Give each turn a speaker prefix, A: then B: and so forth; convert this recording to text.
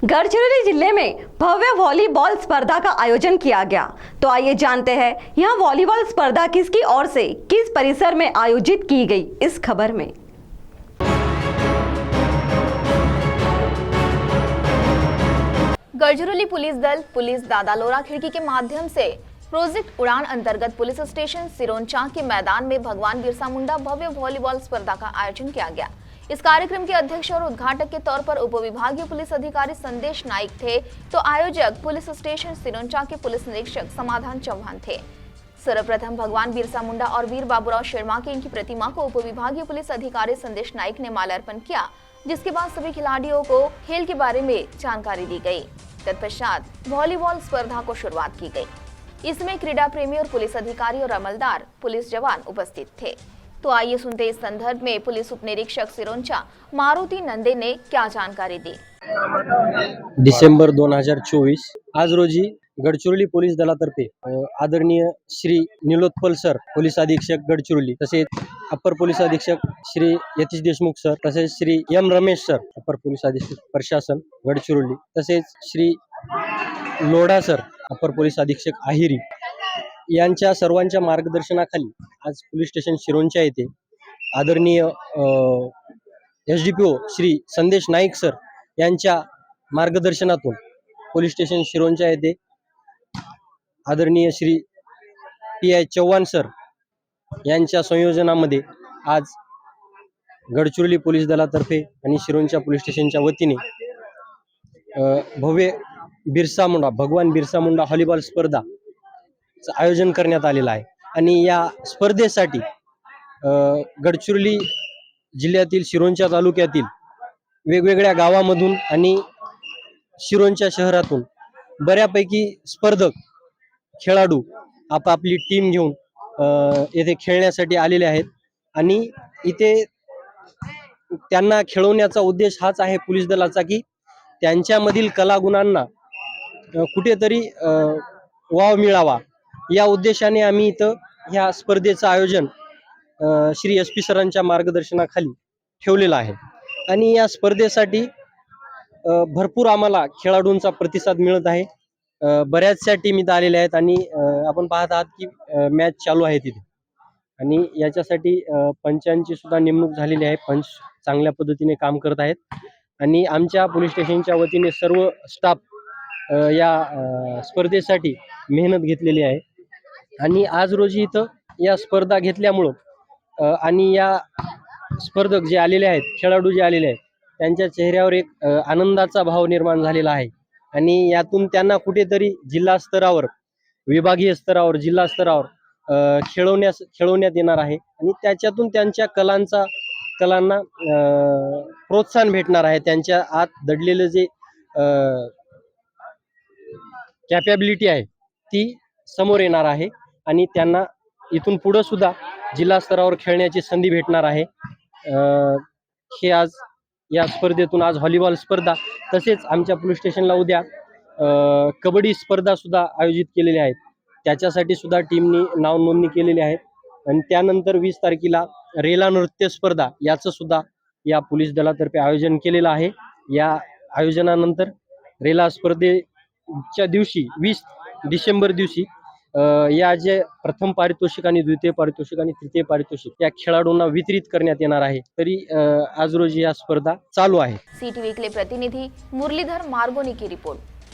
A: गढ़चिरौली जिले में भव्य वॉलीबॉल स्पर्धा का आयोजन किया गया। तो आइए जानते हैं यह वॉलीबॉल स्पर्धा किसकी ओर से किस परिसर में आयोजित की गई, इस खबर में।
B: गढ़चिरौली पुलिस दल पुलिस दादालोरा खिड़की के माध्यम से प्रोजेक्ट उड़ान अंतर्गत पुलिस स्टेशन सिरोंचा के मैदान में भगवान बिरसा मुंडा भव्य वॉलीबॉल स्पर्धा का आयोजन किया गया। इस कार्यक्रम के अध्यक्ष और उद्घाटक के तौर पर उपविभागीय पुलिस अधिकारी संदेश नाइक थे, तो आयोजक पुलिस स्टेशन सिरोंचा के पुलिस निरीक्षक समाधान चौहान थे। सर्वप्रथम भगवान बिरसा मुंडा और वीर बाबूराव शर्मा की इनकी प्रतिमा को उपविभागीय पुलिस अधिकारी संदेश नाइक ने माल्यार्पण किया, जिसके बाद सभी खिलाड़ियों को खेल के बारे में जानकारी दी गई। तत्पश्चात वॉलीबॉल स्पर्धा को शुरुआत की गई। इसमें क्रीड़ा प्रेमी और पुलिस अधिकारी और अमलदार पुलिस जवान उपस्थित थे। तो आइए सुनते इस संदर्भ में पुलिस उप निरीक्षक सिरोंचा मारुति नंदे ने क्या जानकारी दी।
C: डिसेंबर 2024 आज रोजी गडचिरोली पोलीस दलातर्फे आदरणीय श्री निलोत्पल सर पोलीस अधीक्षक गडचिरोली, तसेच अप्पर पोलीस अधीक्षक श्री यतीश देशमुख सर, तसेच Shri M Ramesh sir upper police अधीक्षक प्रशासन गडचिरोली, तसेच Shri Lodha sir upper police अधीक्षक आहिरी यांच्या सर्वांच्या मार्गदर्शनाखाली आज पोलीस स्टेशन सिरोंचा येथे आदरणीय SDPO श्री संदेश नाईक सर यांच्या मार्गदर्शनातून पोलीस स्टेशन सिरोंचा येथे आदरणीय श्री PI चव्हाण सर यांच्या संयोजनामध्ये आज गडचिरोली पोलीस दलातर्फे आणि सिरोंचा पोलीस स्टेशनच्या वतीने भव्य बिरसा मुंडा भगवान बिरसा मुंडा व्हॉलीबॉल स्पर्धा आयोजन करण्यात आलेलं आहे। आणि या स्पर्धेसाठी गडचिरोली जिल्ह्यातील सिरोंचा तालुक्यातील वेगवेगळ्या गावामधून आणि सिरोंचा शहरातून बऱ्यापैकी स्पर्धक खेळाडू आपापली टीम घेऊन येथे खेळण्यासाठी आलेले आहेत। आणि इथे त्यांना खेळवण्याचा उद्देश हाच आहे पोलीस दलाचा की त्यांच्यामधील कलागुणांना कुठेतरी वाव मिळावा, या उद्देशाने आम्ही इथं ह्या स्पर्धेचं आयोजन श्री SP सरांच्या मार्गदर्शनाखाली ठेवलेलं आहे। आणि या स्पर्धेसाठी भरपूर आम्हाला खेळाडूंचा प्रतिसाद मिळत आहे। बऱ्याचशा टीम इथं आलेल्या आहेत आणि आपण पाहत आहात की मॅच चालू आहे तिथे। आणि याच्यासाठी पंचांची सुद्धा नेमणूक झालेली आहे। पंच चांगल्या पद्धतीने काम करत आहेत आणि आमच्या पोलीस स्टेशनच्या वतीने सर्व स्टाफ या स्पर्धेसाठी मेहनत घेतलेली आहे। आणि आज रोजी इथं या स्पर्धा घेतल्यामुळं आणि या स्पर्धक जे आलेले आहेत, खेळाडू जे आलेले आहेत, त्यांच्या चेहऱ्यावर एक आनंदाचा भाव निर्माण झालेला आहे। आणि यातून त्यांना कुठेतरी जिल्हा स्तरावर, विभागीय स्तरावर, जिल्हा स्तरावर खेळवण्यात येणार आहे। आणि त्याच्यातून त्यांच्या कलांना प्रोत्साहन भेटणार आहे। त्यांच्या आत दडलेलं जे कॅपॅबिलिटी आहे ती समोर येणार आहे आणि त्यांना इथून पुढे सुद्धा जिल्हा स्तरावर खेळण्याची संधी भेटणार आहे। हे आज या स्पर्धेतून आज व्हॉलीबॉल स्पर्धा, तसेच आमच्या पोलीस स्टेशनला उद्या कबड्डी स्पर्धा सुद्धा आयोजित केलेल्या आहेत। त्याच्यासाठी सुद्धा टीमनी नाव नोंदणी केलेली आहे। आणि त्यानंतर 20 तारखेला रेला नृत्य स्पर्धा याचं सुद्धा या पोलीस दलातर्फे आयोजन केलेलं आहे। या आयोजनानंतर रेला स्पर्धेच्या दिवशी 20 डिसेंबर दिवशी या जे प्रथम पारितोषिक आणि द्वितीय पारितोषिक आणि तृतीय पारितोषिक या खेळाडूंना वितरित करण्यात येणार आहे। तरी आज रोजी या स्पर्धा चालू आहे।
B: CTV के लिए प्रतिनिधि मुरलीधर मार्गोनी की रिपोर्ट।